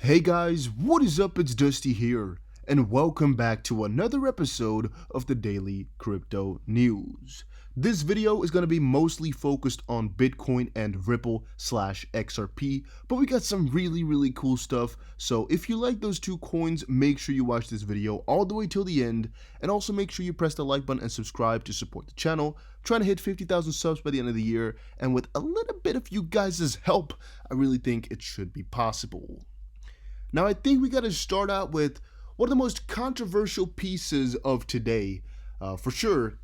Hey guys, what is up? It's Dusty here, and welcome back to another episode of the Daily Crypto News. This video is going to be mostly focused on Bitcoin and Ripple/XRP, but we got some really cool stuff. So if you like those two coins, make sure you watch this video all the way till the end, and also make sure you press the like button and subscribe to support the channel. Trying to hit 50,000 subs by the end of the year, and with a little bit of you guys' help, I really think it should be possible. Now, I think we got to start out with one of the most controversial pieces of today. For sure,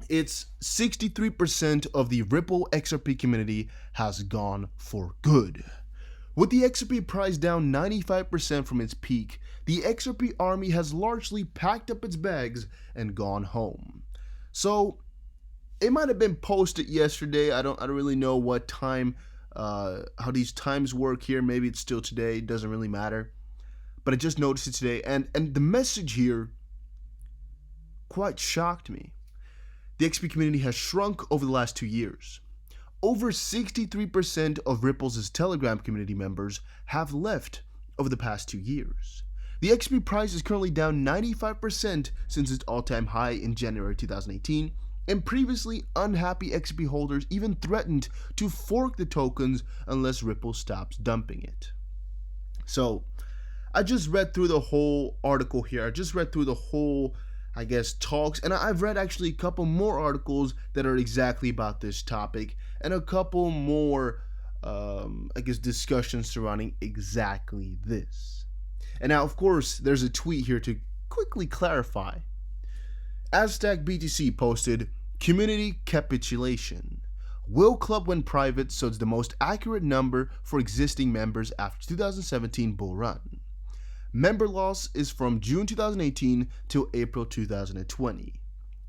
it's 63% of the Ripple XRP community has gone for good. With the XRP price down 95% from its peak, the XRP army has largely packed up its bags and gone home. So, it might have been posted yesterday. I don't really know what time, how these times work here. Maybe it's still today. It doesn't really matter. But I just noticed it today, and the message here quite shocked me. The XP community has shrunk over the last 2 years. Over 63% of Ripple's Telegram community members have left over the past 2 years. The XP price is currently down 95% since its all-time high in January 2018, and previously unhappy XP holders even threatened to fork the tokens unless Ripple stops dumping it. So, I just read through the whole article here. I just read through the whole, talks. And I've read actually a couple more articles that are exactly about this topic. And a couple more, discussions surrounding exactly this. And now, of course, there's a tweet here to quickly clarify. Aztec BTC posted, "Community capitulation. Will Club went private, so it's the most accurate number for existing members after 2017 bull run. Member loss is from June 2018 till April 2020,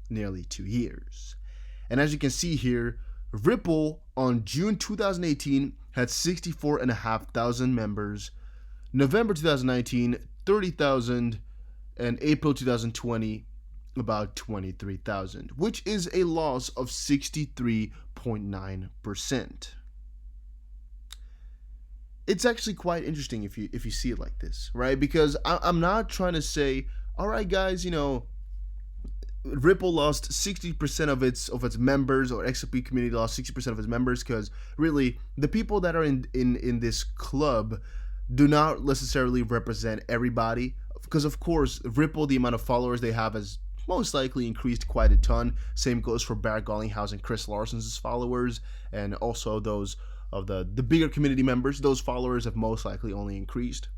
nearly 2 years." And as you can see here, Ripple on June 2018 had 64,500 members, November 2019, 30,000, and April 2020, about 23,000, which is a loss of 63.9%. It's actually quite interesting if you see it like this, right? Because I'm not trying to say, all right, guys, Ripple lost 60% of its members, or XRP community lost 60% of its members, because really the people that are in this club do not necessarily represent everybody. Because of course, Ripple, the amount of followers they have has most likely increased quite a ton. Same goes for Barrett Garlinghouse and Chris Larson's followers, and also those of the bigger community members. Those followers have most likely only increased.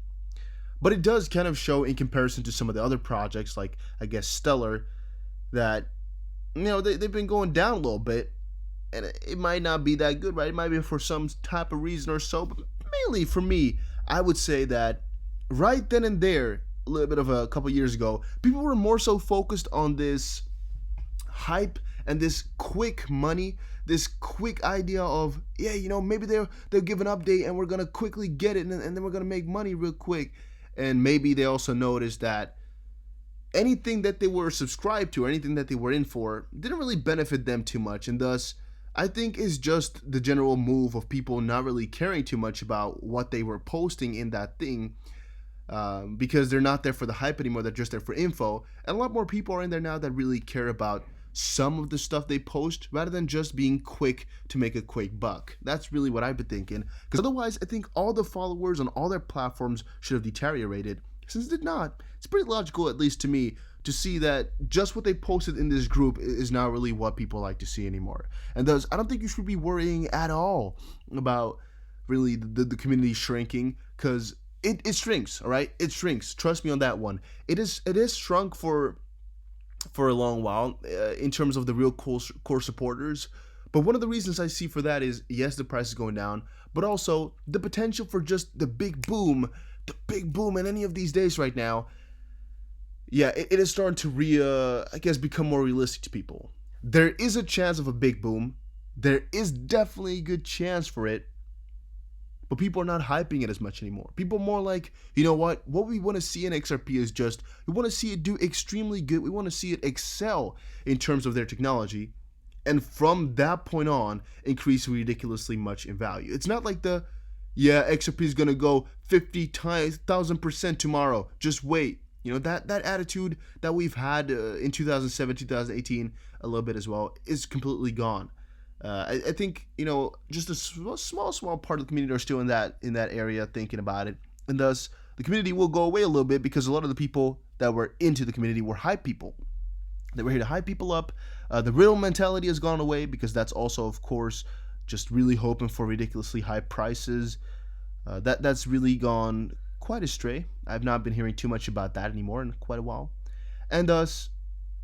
But it does kind of show, in comparison to some of the other projects, like Stellar, that they've been going down a little bit, and it might not be that good, right? It might be for some type of reason or so, but mainly for me, I would say that right then and there, a little bit of a couple years ago, people were more so focused on this hype and this quick money, this quick idea of, maybe they'll give an update and we're gonna quickly get it, and then we're gonna make money real quick. And maybe they also noticed that anything that they were subscribed to, or anything that they were in for, didn't really benefit them too much, and thus I think is just the general move of people not really caring too much about what they were posting in that thing, because they're not there for the hype anymore. They're just there for info. And a lot more people are in there now that really care about some of the stuff they post, rather than just being quick to make a quick buck. That's really what I've been thinking, because otherwise I think all the followers on all their platforms should have deteriorated. Since it did not, it's pretty logical, at least to me, to see that just what they posted in this group is not really what people like to see anymore. And thus, I don't think you should be worrying at all about really the community shrinking, because it shrinks, all right? It shrinks. Trust me on that one. It is shrunk for a long while in terms of the real core supporters. But one of the reasons I see for that is, yes, the price is going down, but also the potential for just the big boom in any of these days right now. Yeah, it is starting to become more realistic to people. There is a chance of a big boom. There is definitely a good chance for it. But people are not hyping it as much anymore. People are more like, what we want to see in XRP is just, we want to see it do extremely good. We want to see it excel in terms of their technology. And from that point on, increase ridiculously much in value. It's not like the Yeah, XRP is gonna go 50,000% tomorrow. Just wait. You know, that attitude that we've had in 2007, 2018, a little bit as well, is completely gone. I think, you know, just a small part of the community are still in that area thinking about it, and thus the community will go away a little bit because a lot of the people that were into the community were hype people. They were here to hype people up. The real mentality has gone away because that's also, of course, just really hoping for ridiculously high prices. That's really gone quite astray. I've not been hearing too much about that anymore in quite a while, and thus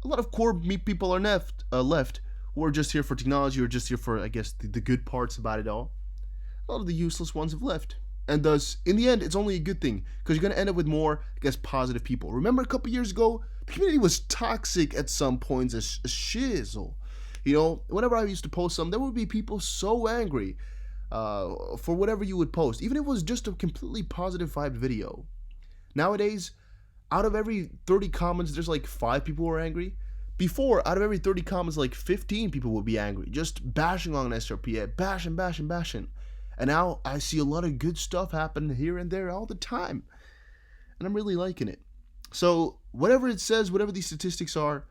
a lot of core people are left who are just here for technology or just here for, I guess, the good parts about it all. A lot of the useless ones have left. And thus, in the end, it's only a good thing because you're going to end up with more, I guess, positive people. Remember a couple years ago, the community was toxic at some points, a shizzle. You know, whenever I used to post something, there would be people so angry for whatever you would post, even if it was just a completely positive vibe video. Nowadays, out of every 30 comments, there's like 5 people who are angry. Before, out of every 30 comments, like 15 people would be angry, just bashing on SRP, bashing. And now I see a lot of good stuff happen here and there all the time. And I'm really liking it. So, whatever it says, whatever these statistics are,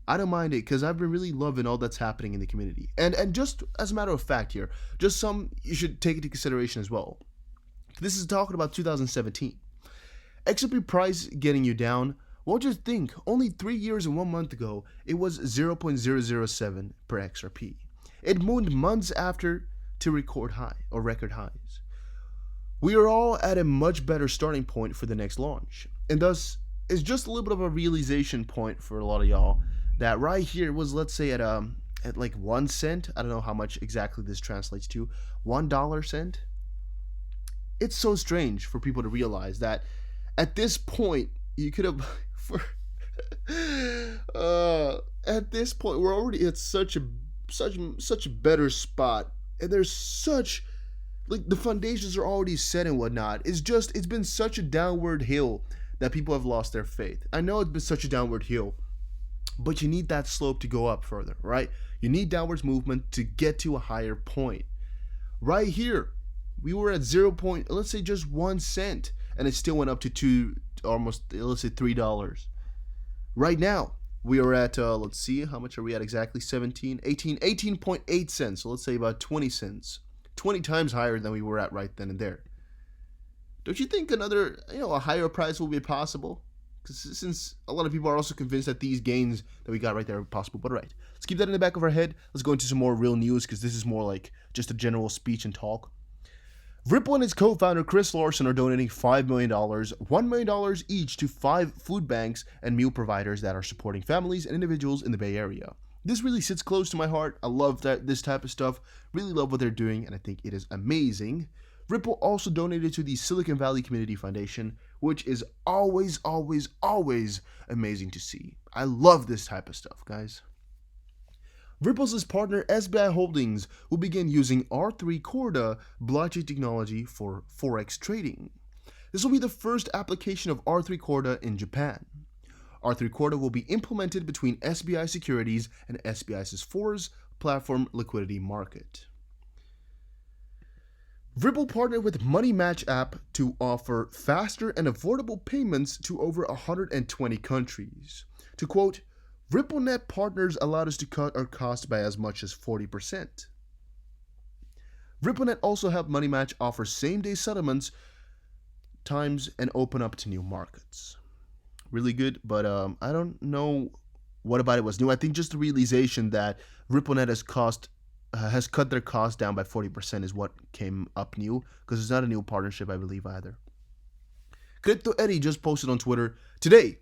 I don't mind it because I've been really loving all that's happening in the community. And just as a matter of fact here, just some you should take into consideration as well. This is talking about 2017. XRP price getting you down. Well, just think, only 3 years and 1 month ago, it was 0.007 per XRP. It moved months after to record highs. We are all at a much better starting point for the next launch. And thus, it's just a little bit of a realization point for a lot of y'all that right here was, let's say, at like 1 cent. I don't know how much exactly this translates to. $1 cent. It's so strange for people to realize that at this point, you could have at this point we're already at such a better spot, and there's such, like, the foundations are already set and whatnot. It's been such a downward hill that people have lost their faith. I know it's been such a downward hill, but you need that slope to go up further, right? You need downwards movement to get to a higher point. Right here, we were at let's say just 1 cent, and it still went up to almost, let's say, $3. Right now, we are at, let's see, how much are we at exactly? 18.8 cents. So let's say about 20 cents. 20 times higher than we were at right then and there. Don't you think a higher price will be possible? Because since a lot of people are also convinced that these gains that we got right there are possible. But right, let's keep that in the back of our head. Let's go into some more real news because this is more like just a general speech and talk. Ripple and its co-founder Chris Larsen are donating $5 million, $1 million each to 5 food banks and meal providers that are supporting families and individuals in the Bay Area. This really sits close to my heart. I love this type of stuff. Really love what they're doing, and I think it is amazing. Ripple also donated to the Silicon Valley Community Foundation, which is always amazing to see. I love this type of stuff, guys. Ripple's partner SBI Holdings will begin using R3 Corda blockchain technology for forex trading. This will be the first application of R3 Corda in Japan. R3 Corda will be implemented between SBI Securities and SBI's Forex platform liquidity market. Ripple partnered with Money Match app to offer faster and affordable payments to over 120 countries. To quote, RippleNet partners allowed us to cut our costs by as much as 40%. RippleNet also helped Money Match offer same-day settlements times and open up to new markets. Really good, but I don't know what about it was new. I think just the realization that RippleNet has cut their costs down by 40% is what came up new, because it's not a new partnership, I believe, either. Crypto Eddie just posted on Twitter, today,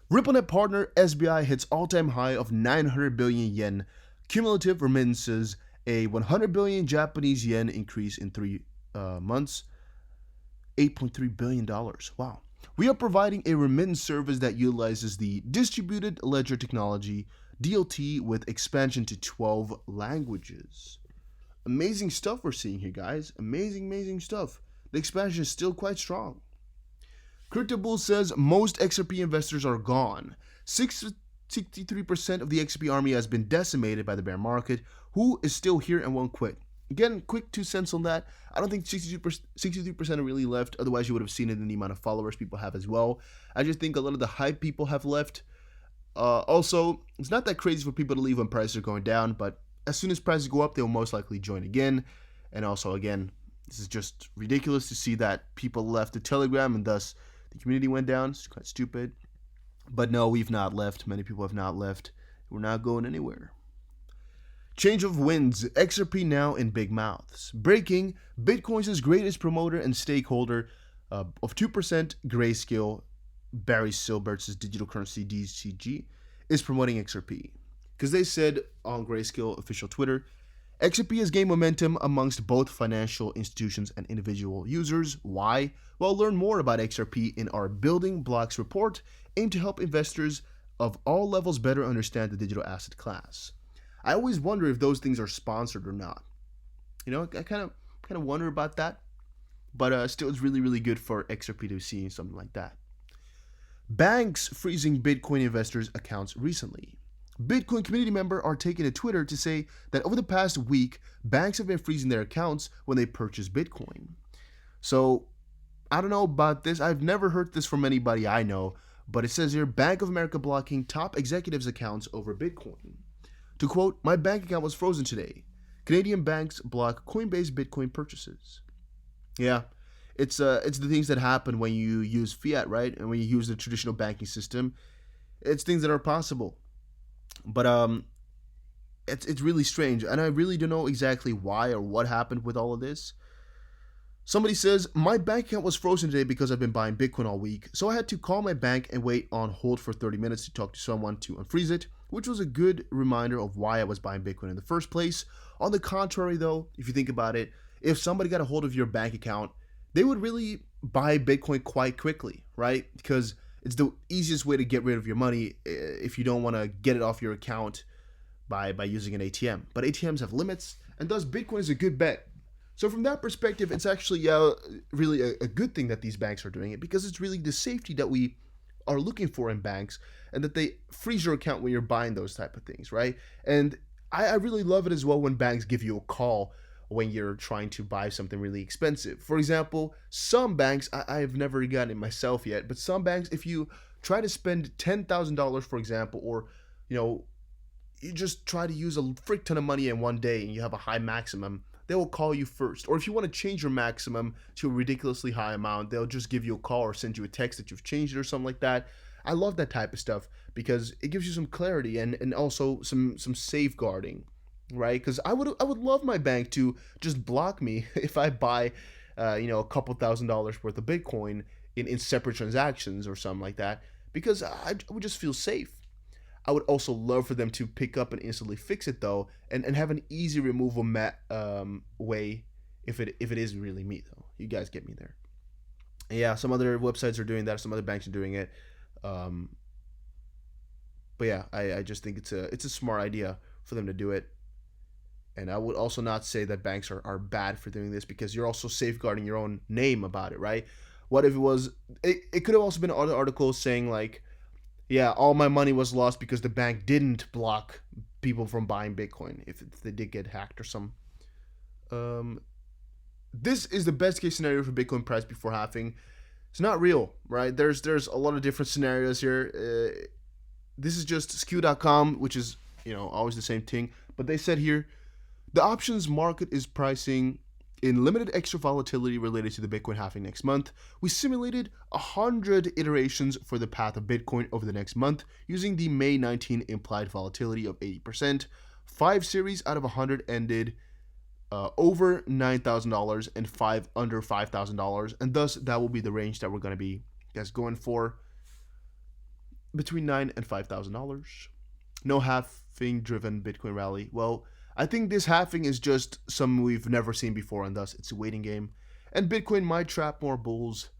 RippleNet partner SBI hits all-time high of 900 billion yen cumulative remittances, a 100 billion Japanese yen increase in 3 months, $8.3 billion. Wow. We are providing a remittance service that utilizes the distributed ledger technology, DLT, with expansion to 12 languages. Amazing stuff we're seeing here, guys. Amazing stuff. The expansion is still quite strong. CryptoBull says most XRP investors are gone. 63% of the XRP army has been decimated by the bear market. Who is still here and won't quit? Again, quick 2 cents on that. I don't think 63% are really left. Otherwise, you would have seen it in the amount of followers people have as well. I just think a lot of the hype people have left. Also, it's not that crazy for people to leave when prices are going down, but as soon as prices go up, they will most likely join again. And also, again, this is just ridiculous to see that people left the Telegram and thus the community went down. It's quite stupid. But no, we've not left. Many people have not left. We're not going anywhere. Change of winds. XRP now in big mouths. Breaking. Bitcoin's greatest promoter and stakeholder of 2% Grayscale, Barry Silbert's digital currency DCG, is promoting XRP. Because they said on Grayscale official Twitter, XRP has gained momentum amongst both financial institutions and individual users. Why? Well, learn more about XRP in our Building Blocks report, aimed to help investors of all levels better understand the digital asset class. I always wonder if those things are sponsored or not. You know, I kind of wonder about that. But still, it's really, really good for XRP to see something like that. Banks freezing Bitcoin investors' accounts recently. Bitcoin community members are taking to Twitter to say that over the past week, banks have been freezing their accounts when they purchase Bitcoin. So, I don't know about this. I've never heard this from anybody I know, but it says here, Bank of America blocking top executives' accounts over Bitcoin. To quote, my bank account was frozen today. Canadian banks block Coinbase Bitcoin purchases. Yeah, it's the things that happen when you use fiat, right? And when you use the traditional banking system, it's things that are possible. But it's really strange, and I really don't know exactly why or what happened with all of this. Somebody says, my bank account was frozen today because I've been buying Bitcoin all week, so I had to call my bank and wait on hold for 30 minutes to talk to someone to unfreeze it, which was a good reminder of why I was buying Bitcoin in the first place. On the contrary, though, if you think about it, if somebody got a hold of your bank account, they would really buy Bitcoin quite quickly, right? Because it's the easiest way to get rid of your money if you don't want to get it off your account by using an ATM. But ATMs have limits, and thus Bitcoin is a good bet. So from that perspective, it's actually really a good thing that these banks are doing it, because it's really the safety that we are looking for in banks, and that they freeze your account when you're buying those type of things, right? And I really love it as well when banks give you a call when you're trying to buy something really expensive. For example, some banks, I've never gotten it myself yet, but some banks, if you try to spend $10,000, for example, or, you just try to use a frick ton of money in one day and you have a high maximum, they will call you first. Or if you want to change your maximum to a ridiculously high amount, they'll just give you a call or send you a text that you've changed it or something like that. I love that type of stuff because it gives you some clarity and also some safeguarding, right? Because I would love my bank to just block me if I buy, a couple $1,000s worth of Bitcoin in separate transactions or something like that, because I would just feel safe. I would also love for them to pick up and instantly fix it though, and have an easy removal way if it is really me though. You guys get me there. And yeah, some other websites are doing that. Some other banks are doing it. But yeah, I just think it's a smart idea for them to do it. And I would also not say that banks are bad for doing this, because you're also safeguarding your own name about it, right? What if it could have also been other articles saying like, yeah, all my money was lost because the bank didn't block people from buying Bitcoin if they did get hacked or some. This is the best case scenario for Bitcoin price before halving. It's not real, right? There's a lot of different scenarios here. This is just skew.com, which is always the same thing. But they said here, the options market is pricing in limited extra volatility related to the Bitcoin halving next month. We simulated 100 iterations for the path of Bitcoin over the next month using the May 19 implied volatility of 80%. 5 series out of 100 ended over $9,000 and 5 under $5,000, and thus that will be the range that we're going to be going for, between $9,000 and $5,000. No halving driven Bitcoin rally. Well, I think this halving is just something we've never seen before, and thus it's a waiting game. And Bitcoin might trap more bulls.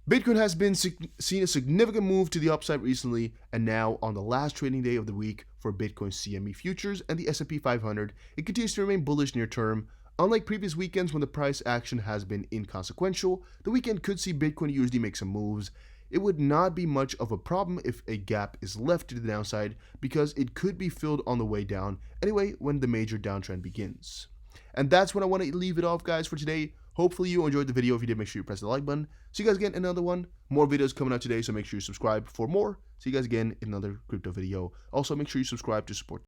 Bitcoin has been seen a significant move to the upside recently, and now on the last trading day of the week for Bitcoin CME futures and the S&P 500, it continues to remain bullish near term. Unlike previous weekends when the price action has been inconsequential, the weekend could see Bitcoin USD make some moves. It would not be much of a problem if a gap is left to the downside, because it could be filled on the way down anyway when the major downtrend begins. And that's when I want to leave it off, guys, for today. Hopefully you enjoyed the video. If you did, make sure you press the like button. See you guys again in another one. More videos coming out today, so make sure you subscribe for more. See you guys again in another crypto video. Also, make sure you subscribe to support